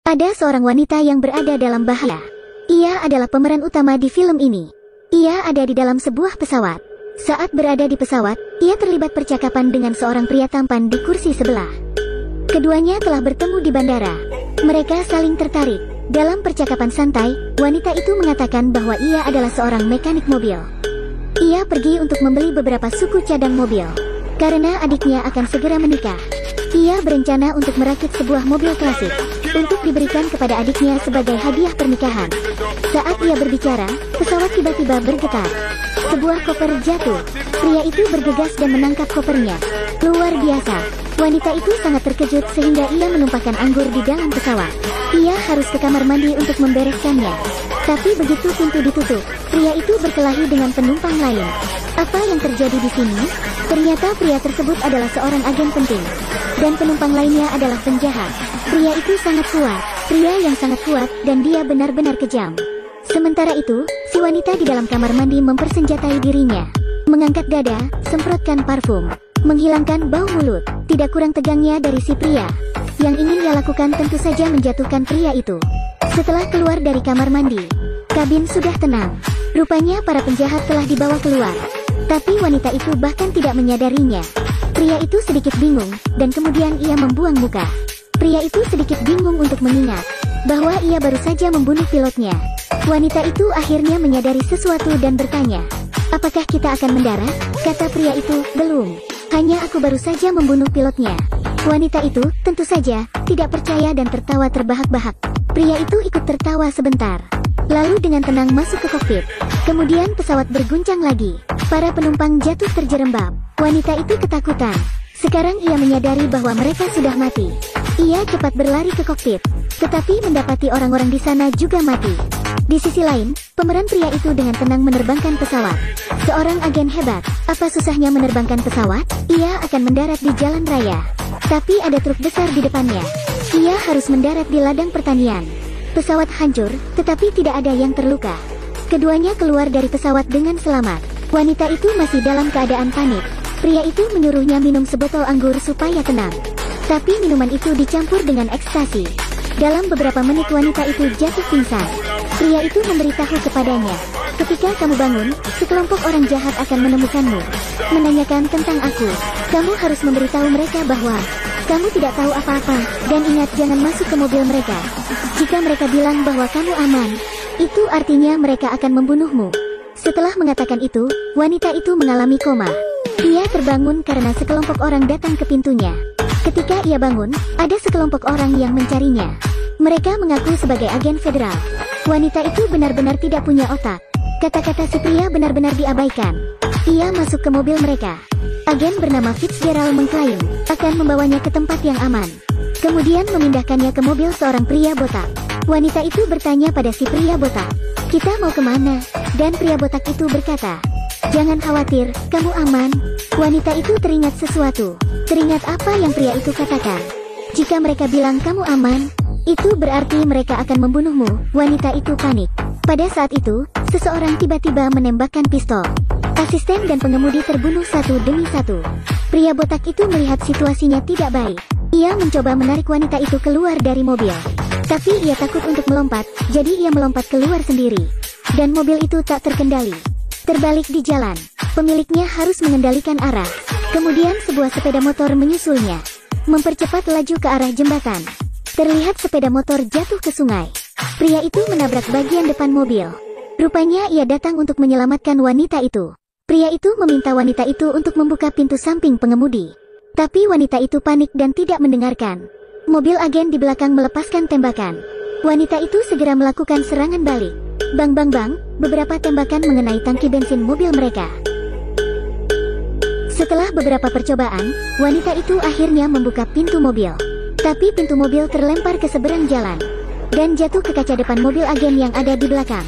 Ada seorang wanita yang berada dalam bahaya. Ia adalah pemeran utama di film ini. Ia ada di dalam sebuah pesawat. Saat berada di pesawat, ia terlibat percakapan dengan seorang pria tampan di kursi sebelah. Keduanya telah bertemu di bandara. Mereka saling tertarik. Dalam percakapan santai, wanita itu mengatakan bahwa ia adalah seorang mekanik mobil. Ia pergi untuk membeli beberapa suku cadang mobil, karena adiknya akan segera menikah. Ia berencana untuk merakit sebuah mobil klasik, untuk diberikan kepada adiknya sebagai hadiah pernikahan. Saat ia berbicara, pesawat tiba-tiba bergetar. Sebuah koper jatuh. Pria itu bergegas dan menangkap kopernya. Luar biasa. Wanita itu sangat terkejut sehingga ia menumpahkan anggur di dalam pesawat. Ia harus ke kamar mandi untuk membereskannya. Tapi begitu pintu ditutup, pria itu berkelahi dengan penumpang lain. Apa yang terjadi di sini? Ternyata pria tersebut adalah seorang agen penting. Dan penumpang lainnya adalah penjahat. Pria itu sangat kuat. Pria yang sangat kuat dan dia benar-benar kejam. Sementara itu, si wanita di dalam kamar mandi mempersenjatai dirinya. Mengangkat dada, semprotkan parfum. Menghilangkan bau mulut. Tidak kurang tegangnya dari si pria. Yang ingin ia lakukan tentu saja menjatuhkan pria itu. Setelah keluar dari kamar mandi, kabin sudah tenang. Rupanya para penjahat telah dibawa keluar. Tapi wanita itu bahkan tidak menyadarinya. Pria itu sedikit bingung, dan kemudian ia membuang muka. Pria itu sedikit bingung untuk mengingat bahwa ia baru saja membunuh pilotnya. Wanita itu akhirnya menyadari sesuatu dan bertanya, "Apakah kita akan mendarat?" Kata pria itu, "Belum. Hanya aku baru saja membunuh pilotnya." Wanita itu, tentu saja, tidak percaya dan tertawa terbahak-bahak. Pria itu ikut tertawa sebentar. Lalu dengan tenang masuk ke kokpit. Kemudian pesawat berguncang lagi. Para penumpang jatuh terjerembab. Wanita itu ketakutan. Sekarang ia menyadari bahwa mereka sudah mati. Ia cepat berlari ke kokpit. Tetapi mendapati orang-orang di sana juga mati. Di sisi lain, pemeran pria itu dengan tenang menerbangkan pesawat. Seorang agen hebat. Apa susahnya menerbangkan pesawat? Ia akan mendarat di jalan raya. Tapi ada truk besar di depannya. Ia harus mendarat di ladang pertanian. Pesawat hancur, tetapi tidak ada yang terluka. Keduanya keluar dari pesawat dengan selamat. Wanita itu masih dalam keadaan panik. Pria itu menyuruhnya minum sebotol anggur supaya tenang. Tapi minuman itu dicampur dengan ekstasi. Dalam beberapa menit wanita itu jatuh pingsan. Pria itu memberitahu kepadanya, "Ketika kamu bangun, sekelompok orang jahat akan menemukanmu. Menanyakan tentang aku. Kamu harus memberitahu mereka bahwa kamu tidak tahu apa-apa, dan ingat jangan masuk ke mobil mereka. Jika mereka bilang bahwa kamu aman, itu artinya mereka akan membunuhmu." Setelah mengatakan itu, wanita itu mengalami koma. Ia terbangun karena sekelompok orang datang ke pintunya. Ketika ia bangun, ada sekelompok orang yang mencarinya. Mereka mengaku sebagai agen federal. Wanita itu benar-benar tidak punya otak. Kata-kata si pria benar-benar diabaikan. Ia masuk ke mobil mereka. Agen bernama Fitzgerald mengklaim akan membawanya ke tempat yang aman. Kemudian memindahkannya ke mobil seorang pria botak. Wanita itu bertanya pada si pria botak, "Kita mau kemana?" Dan pria botak itu berkata, "Jangan khawatir, kamu aman." Wanita itu teringat sesuatu. Teringat apa yang pria itu katakan. Jika mereka bilang kamu aman, itu berarti mereka akan membunuhmu. Wanita itu panik. Pada saat itu, seseorang tiba-tiba menembakkan pistol. Asisten dan pengemudi terbunuh satu demi satu. Pria botak itu melihat situasinya tidak baik. Ia mencoba menarik wanita itu keluar dari mobil. Tapi ia takut untuk melompat, jadi ia melompat keluar sendiri. Dan mobil itu tak terkendali. Terbalik di jalan. Pemiliknya harus mengendalikan arah. Kemudian sebuah sepeda motor menyusulnya. Mempercepat laju ke arah jembatan. Terlihat sepeda motor jatuh ke sungai. Pria itu menabrak bagian depan mobil. Rupanya ia datang untuk menyelamatkan wanita itu. Pria itu meminta wanita itu untuk membuka pintu samping pengemudi. Tapi wanita itu panik dan tidak mendengarkan. Mobil agen di belakang melepaskan tembakan. Wanita itu segera melakukan serangan balik. Bang bang bang, beberapa tembakan mengenai tangki bensin mobil mereka. Setelah beberapa percobaan, wanita itu akhirnya membuka pintu mobil. Tapi pintu mobil terlempar ke seberang jalan dan jatuh ke kaca depan mobil agen yang ada di belakang.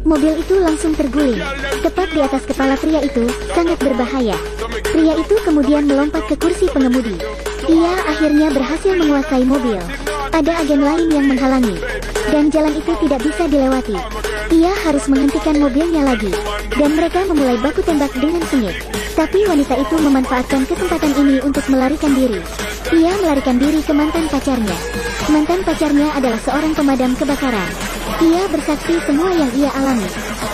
Mobil itu langsung terguling tepat di atas kepala pria itu, sangat berbahaya. Pria itu kemudian melompat ke kursi pengemudi. Ia akhirnya berhasil menguasai mobil. Ada agen lain yang menghalangi, dan jalan itu tidak bisa dilewati. Ia harus menghentikan mobilnya lagi, dan mereka memulai baku tembak dengan sengit. Tapi wanita itu memanfaatkan kesempatan ini untuk melarikan diri. Ia melarikan diri ke mantan pacarnya. Mantan pacarnya adalah seorang pemadam kebakaran. Ia bersaksi semua yang ia alami.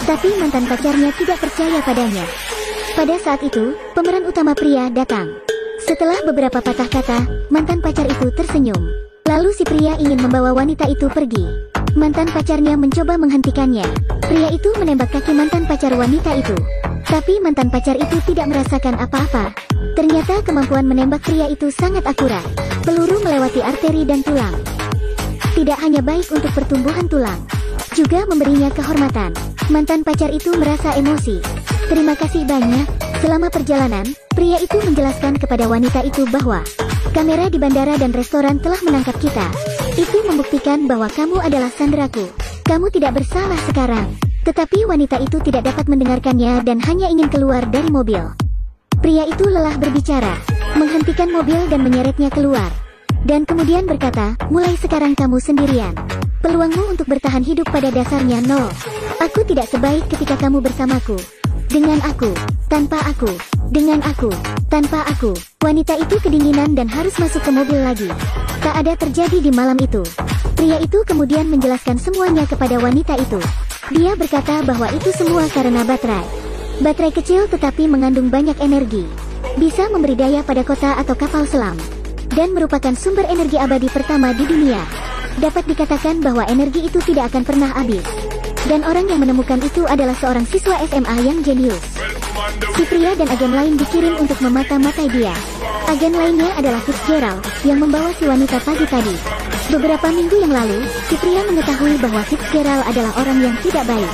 Tapi mantan pacarnya tidak percaya padanya. Pada saat itu, pemeran utama pria datang. Setelah beberapa patah kata, mantan pacar itu tersenyum. Lalu si pria ingin membawa wanita itu pergi. Mantan pacarnya mencoba menghentikannya. Pria itu menembak kaki mantan pacar wanita itu. Tapi mantan pacar itu tidak merasakan apa-apa. Ternyata kemampuan menembak pria itu sangat akurat. Peluru melewati arteri dan tulang. Tidak hanya baik untuk pertumbuhan tulang, juga memberinya kehormatan. Mantan pacar itu merasa emosi. Terima kasih banyak. Selama perjalanan, pria itu menjelaskan kepada wanita itu bahwa kamera di bandara dan restoran telah menangkap kita. Itu membuktikan bahwa kamu adalah sanderaku. Kamu tidak bersalah sekarang. Tetapi wanita itu tidak dapat mendengarkannya dan hanya ingin keluar dari mobil. Pria itu lelah berbicara, menghentikan mobil dan menyeretnya keluar. Dan kemudian berkata, mulai sekarang kamu sendirian. Peluangmu untuk bertahan hidup pada dasarnya nol. Aku tidak sebaik ketika kamu bersamaku. Dengan aku, tanpa aku, dengan aku, tanpa aku. Wanita itu kedinginan dan harus masuk ke mobil lagi. Tak ada terjadi di malam itu. Pria itu kemudian menjelaskan semuanya kepada wanita itu. Dia berkata bahwa itu semua karena baterai. Baterai kecil tetapi mengandung banyak energi. Bisa memberi daya pada kota atau kapal selam. Dan merupakan sumber energi abadi pertama di dunia. Dapat dikatakan bahwa energi itu tidak akan pernah habis. Dan orang yang menemukan itu adalah seorang siswa SMA yang jenius. Si pria dan agen lain dikirim untuk memata-matai dia. Agen lainnya adalah Fitzgerald, yang membawa si wanita pagi tadi. Beberapa minggu yang lalu, si pria mengetahui bahwa Fitzgerald adalah orang yang tidak baik.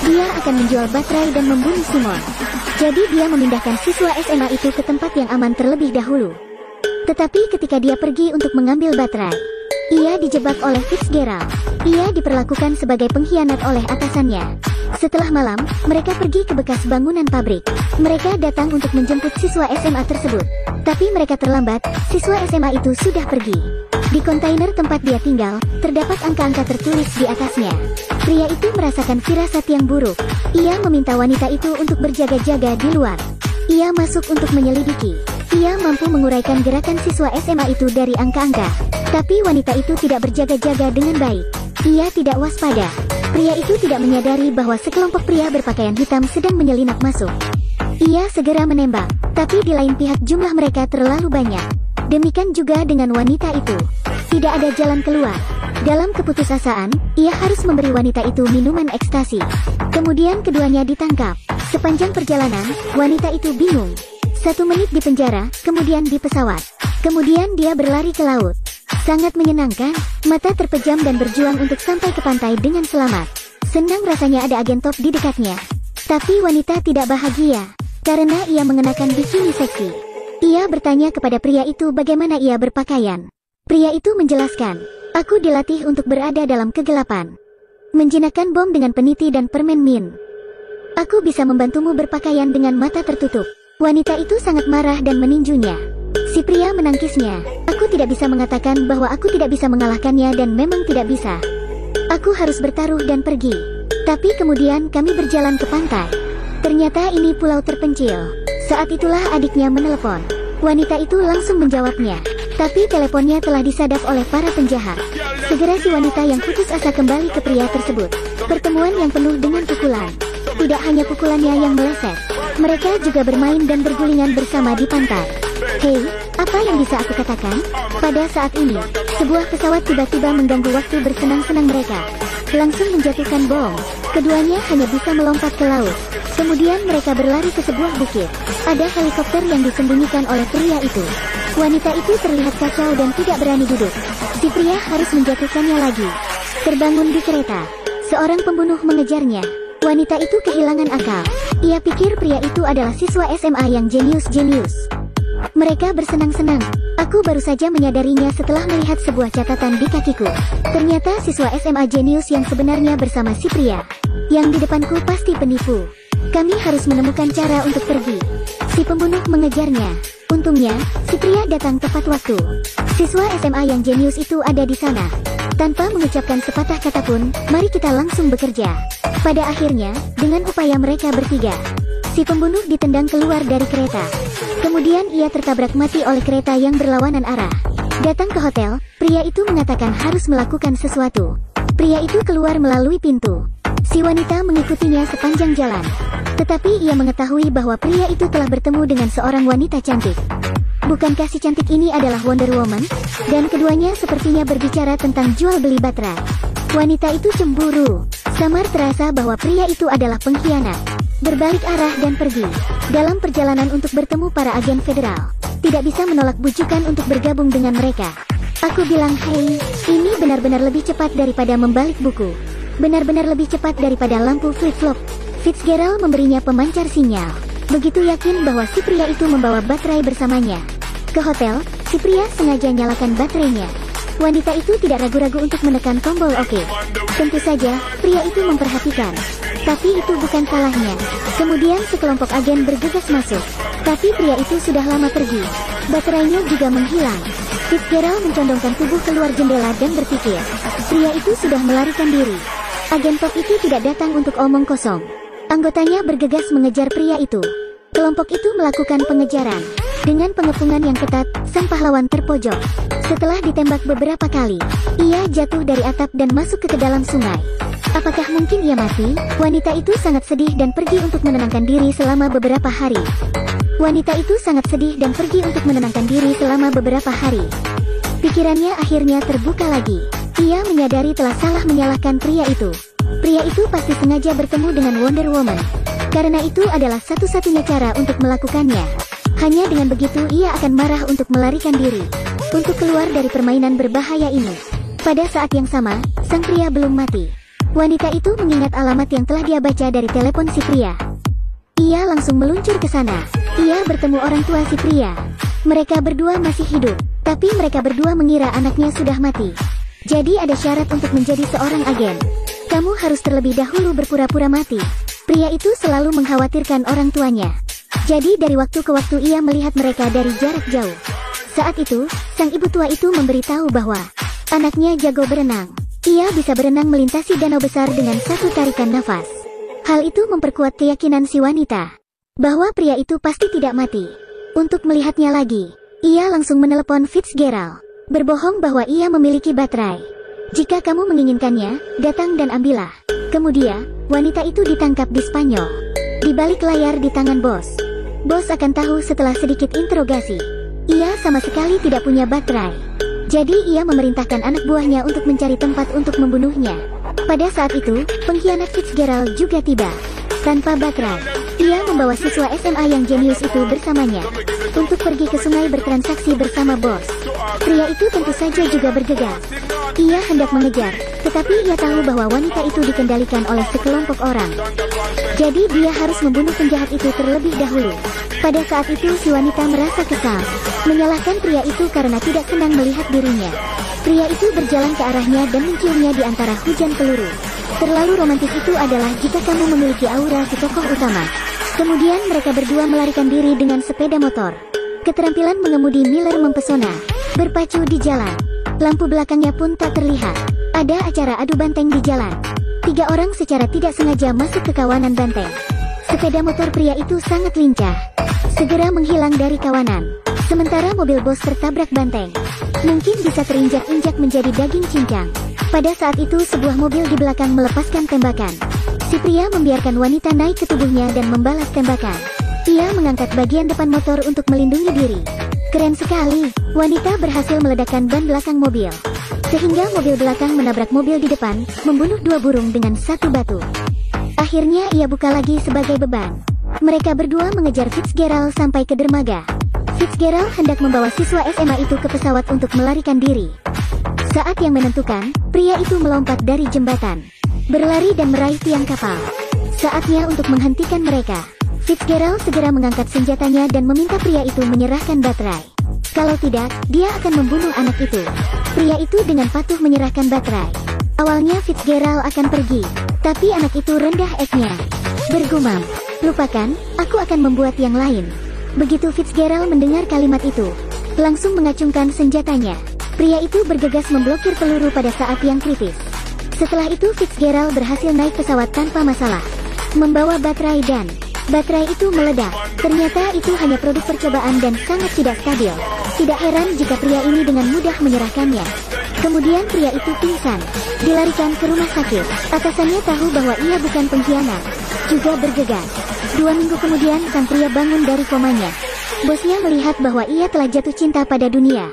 Dia akan menjual baterai dan membunuh Simon. Jadi dia memindahkan siswa SMA itu ke tempat yang aman terlebih dahulu. Tetapi ketika dia pergi untuk mengambil baterai, ia dijebak oleh Fitzgerald. Ia diperlakukan sebagai pengkhianat oleh atasannya. Setelah malam, mereka pergi ke bekas bangunan pabrik. Mereka datang untuk menjemput siswa SMA tersebut. Tapi mereka terlambat, siswa SMA itu sudah pergi. Di kontainer tempat dia tinggal, terdapat angka-angka tertulis di atasnya. Pria itu merasakan firasat yang buruk. Ia meminta wanita itu untuk berjaga-jaga di luar. Ia masuk untuk menyelidiki. Ia mampu menguraikan gerakan siswa SMA itu dari angka-angka. Tapi wanita itu tidak berjaga-jaga dengan baik. Ia tidak waspada. Pria itu tidak menyadari bahwa sekelompok pria berpakaian hitam sedang menyelinap masuk. Ia segera menembak, tapi di lain pihak jumlah mereka terlalu banyak. Demikian juga dengan wanita itu. Tidak ada jalan keluar. Dalam keputusasaan, ia harus memberi wanita itu minuman ekstasi. Kemudian keduanya ditangkap. Sepanjang perjalanan, wanita itu bingung. 1 menit di penjara, kemudian di pesawat. Kemudian dia berlari ke laut. Sangat menyenangkan, mata terpejam dan berjuang untuk sampai ke pantai dengan selamat. Senang rasanya ada agen top di dekatnya. Tapi wanita tidak bahagia, karena ia mengenakan bikini seksi. Ia bertanya kepada pria itu bagaimana ia berpakaian. Pria itu menjelaskan, aku dilatih untuk berada dalam kegelapan. Menjinakkan bom dengan peniti dan permen min. Aku bisa membantumu berpakaian dengan mata tertutup. Wanita itu sangat marah dan meninjunya. Si pria menangkisnya. Aku tidak bisa mengatakan bahwa aku tidak bisa mengalahkannya dan memang tidak bisa. Aku harus bertaruh dan pergi. Tapi kemudian kami berjalan ke pantai. Ternyata ini pulau terpencil. Saat itulah adiknya menelepon. Wanita itu langsung menjawabnya. Tapi teleponnya telah disadap oleh para penjahat. Segera si wanita yang putus asa kembali ke pria tersebut. Pertemuan yang penuh dengan pukulan. Tidak hanya pukulannya yang meleset. Mereka juga bermain dan bergulingan bersama di pantai. Hei, apa yang bisa aku katakan? Pada saat ini, sebuah pesawat tiba-tiba mengganggu waktu bersenang-senang mereka. Langsung menjatuhkan bom. Keduanya hanya bisa melompat ke laut. Kemudian mereka berlari ke sebuah bukit. Ada helikopter yang disembunyikan oleh pria itu. Wanita itu terlihat kacau dan tidak berani duduk. Si pria harus menjatuhkannya lagi. Terbangun di kereta. Seorang pembunuh mengejarnya. Wanita itu kehilangan akal. Ia pikir pria itu adalah siswa SMA yang jenius-jenius. Mereka bersenang-senang. Aku baru saja menyadarinya setelah melihat sebuah catatan di kakiku. Ternyata siswa SMA jenius yang sebenarnya bersama si pria. Yang di depanku pasti penipu. Kami harus menemukan cara untuk pergi. Si pembunuh mengejarnya. Untungnya, si pria datang tepat waktu. Siswa SMA yang jenius itu ada di sana. Tanpa mengucapkan sepatah kata pun, mari kita langsung bekerja. Pada akhirnya, dengan upaya mereka bertiga, si pembunuh ditendang keluar dari kereta. Kemudian ia tertabrak mati oleh kereta yang berlawanan arah. Datang ke hotel, pria itu mengatakan harus melakukan sesuatu. Pria itu keluar melalui pintu. Si wanita mengikutinya sepanjang jalan. Tetapi ia mengetahui bahwa pria itu telah bertemu dengan seorang wanita cantik. Bukankah si cantik ini adalah Wonder Woman? Dan keduanya sepertinya berbicara tentang jual beli baterai. Wanita itu cemburu. Samar terasa bahwa pria itu adalah pengkhianat. Berbalik arah dan pergi. Dalam perjalanan untuk bertemu para agen federal, tidak bisa menolak bujukan untuk bergabung dengan mereka. Aku bilang, hei, ini benar-benar lebih cepat daripada membalik buku. Benar-benar lebih cepat daripada lampu flip-flop. Fitzgerald memberinya pemancar sinyal. Begitu yakin bahwa si pria itu membawa baterai bersamanya. Ke hotel, si pria sengaja nyalakan baterainya. Wanita itu tidak ragu-ragu untuk menekan tombol oke. Tentu saja, pria itu memperhatikan. Tapi itu bukan salahnya. Kemudian sekelompok agen bergegas masuk. Tapi pria itu sudah lama pergi. Baterainya juga menghilang. Fitzgerald mencondongkan tubuh keluar jendela dan berpikir, pria itu sudah melarikan diri. Agen top itu tidak datang untuk omong kosong. Anggotanya bergegas mengejar pria itu. Kelompok itu melakukan pengejaran. Dengan pengepungan yang ketat, sang pahlawan terpojok. Setelah ditembak beberapa kali, ia jatuh dari atap dan masuk ke dalam sungai. Apakah mungkin ia mati? Wanita itu sangat sedih dan pergi untuk menenangkan diri selama beberapa hari. Wanita itu sangat sedih dan pergi untuk menenangkan diri selama beberapa hari. Pikirannya akhirnya terbuka lagi. Ia menyadari telah salah menyalahkan pria itu. Pria itu pasti sengaja bertemu dengan Wonder Woman. Karena itu adalah satu-satunya cara untuk melakukannya. Hanya dengan begitu ia akan marah untuk melarikan diri. Untuk keluar dari permainan berbahaya ini. Pada saat yang sama, sang pria belum mati. Wanita itu mengingat alamat yang telah dia baca dari telepon si pria. Ia langsung meluncur ke sana. Ia bertemu orang tua si pria. Mereka berdua masih hidup, tapi mereka berdua mengira anaknya sudah mati. Jadi ada syarat untuk menjadi seorang agen. Kamu harus terlebih dahulu berpura-pura mati. Pria itu selalu mengkhawatirkan orang tuanya. Jadi dari waktu ke waktu ia melihat mereka dari jarak jauh. Saat itu, sang ibu tua itu memberitahu bahwa anaknya jago berenang. Ia bisa berenang melintasi danau besar dengan satu tarikan nafas. Hal itu memperkuat keyakinan si wanita bahwa pria itu pasti tidak mati. Untuk melihatnya lagi, ia langsung menelepon Fitzgerald, berbohong bahwa ia memiliki baterai. Jika kamu menginginkannya, datang dan ambillah. Kemudian, wanita itu ditangkap di Spanyol. Di balik layar di tangan bos. Bos akan tahu setelah sedikit interogasi. Ia sama sekali tidak punya baterai. Jadi ia memerintahkan anak buahnya untuk mencari tempat untuk membunuhnya. Pada saat itu, pengkhianat Fitzgerald juga tiba. Tanpa baterai, ia membawa siswa SMA yang jenius itu bersamanya. Untuk pergi ke sungai bertransaksi bersama bos. Pria itu tentu saja juga bergegas. Ia hendak mengejar, tetapi ia tahu bahwa wanita itu dikendalikan oleh sekelompok orang. Jadi dia harus membunuh penjahat itu terlebih dahulu. Pada saat itu si wanita merasa kesal, menyalahkan pria itu karena tidak senang melihat dirinya. Pria itu berjalan ke arahnya dan menciumnya di antara hujan peluru. Terlalu romantis itu adalah jika kamu memiliki aura si tokoh utama. Kemudian mereka berdua melarikan diri dengan sepeda motor. Keterampilan mengemudi Miller mempesona. Berpacu di jalan. Lampu belakangnya pun tak terlihat. Ada acara adu banteng di jalan. 3 orang secara tidak sengaja masuk ke kawanan banteng. Sepeda motor pria itu sangat lincah. Segera menghilang dari kawanan. Sementara mobil bos tertabrak banteng. Mungkin bisa terinjak-injak menjadi daging cincang. Pada saat itu sebuah mobil di belakang melepaskan tembakan. Si pria membiarkan wanita naik ke tubuhnya dan membalas tembakan. Ia mengangkat bagian depan motor untuk melindungi diri. Keren sekali, wanita berhasil meledakkan ban belakang mobil. Sehingga mobil belakang menabrak mobil di depan, membunuh 2 burung dengan 1 batu. Akhirnya ia buka lagi sebagai beban. Mereka berdua mengejar Fitzgerald sampai ke dermaga. Fitzgerald hendak membawa siswa SMA itu ke pesawat untuk melarikan diri. Saat yang menentukan, pria itu melompat dari jembatan, berlari dan meraih tiang kapal. Saatnya untuk menghentikan mereka. Fitzgerald segera mengangkat senjatanya dan meminta pria itu menyerahkan baterai. Kalau tidak, dia akan membunuh anak itu. Pria itu dengan patuh menyerahkan baterai. Awalnya Fitzgerald akan pergi, tapi anak itu rendah esnya. Bergumam, lupakan, aku akan membuat yang lain. Begitu Fitzgerald mendengar kalimat itu, langsung mengacungkan senjatanya. Pria itu bergegas memblokir peluru pada saat yang kritis. Setelah itu Fitzgerald berhasil naik pesawat tanpa masalah, membawa baterai dan Baterai itu meledak. Ternyata itu hanya produk percobaan dan sangat tidak stabil. Tidak heran jika pria ini dengan mudah menyerahkannya. Kemudian pria itu pingsan, dilarikan ke rumah sakit. Atasannya tahu bahwa ia bukan pengkhianat, juga bergegas. 2 minggu kemudian sang pria bangun dari komanya. Bosnya melihat bahwa ia telah jatuh cinta pada dunia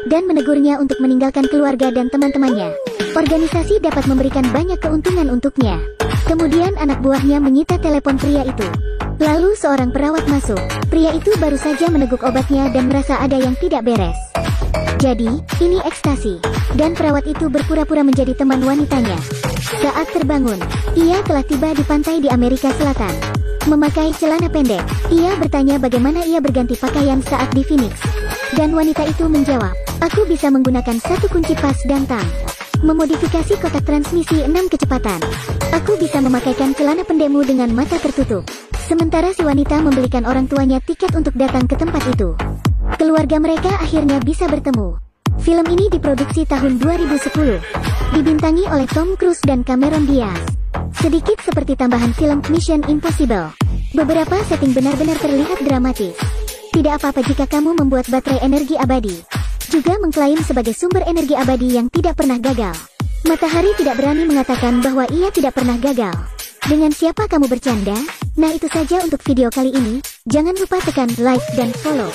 dan menegurnya untuk meninggalkan keluarga dan teman-temannya. Organisasi dapat memberikan banyak keuntungan untuknya. Kemudian anak buahnya menyita telepon pria itu. Lalu seorang perawat masuk. Pria itu baru saja meneguk obatnya dan merasa ada yang tidak beres. Jadi, ini ekstasi. Dan perawat itu berpura-pura menjadi teman wanitanya. Saat terbangun, ia telah tiba di pantai di Amerika Selatan. Memakai celana pendek, ia bertanya bagaimana ia berganti pakaian saat di Phoenix. Dan wanita itu menjawab, "Aku bisa menggunakan satu kunci pas dan tang. Memodifikasi kotak transmisi 6 kecepatan. Aku bisa memakaikan celana pendekmu dengan mata tertutup." Sementara si wanita membelikan orang tuanya tiket untuk datang ke tempat itu. Keluarga mereka akhirnya bisa bertemu. Film ini diproduksi tahun 2010. Dibintangi oleh Tom Cruise dan Cameron Diaz. Sedikit seperti tambahan film Mission Impossible. Beberapa setting benar-benar terlihat dramatis. Tidak apa-apa jika kamu membuat baterai energi abadi. Juga mengklaim sebagai sumber energi abadi yang tidak pernah gagal. Matahari tidak berani mengatakan bahwa ia tidak pernah gagal. Dengan siapa kamu bercanda? Nah itu saja untuk video kali ini. Jangan lupa tekan like dan follow.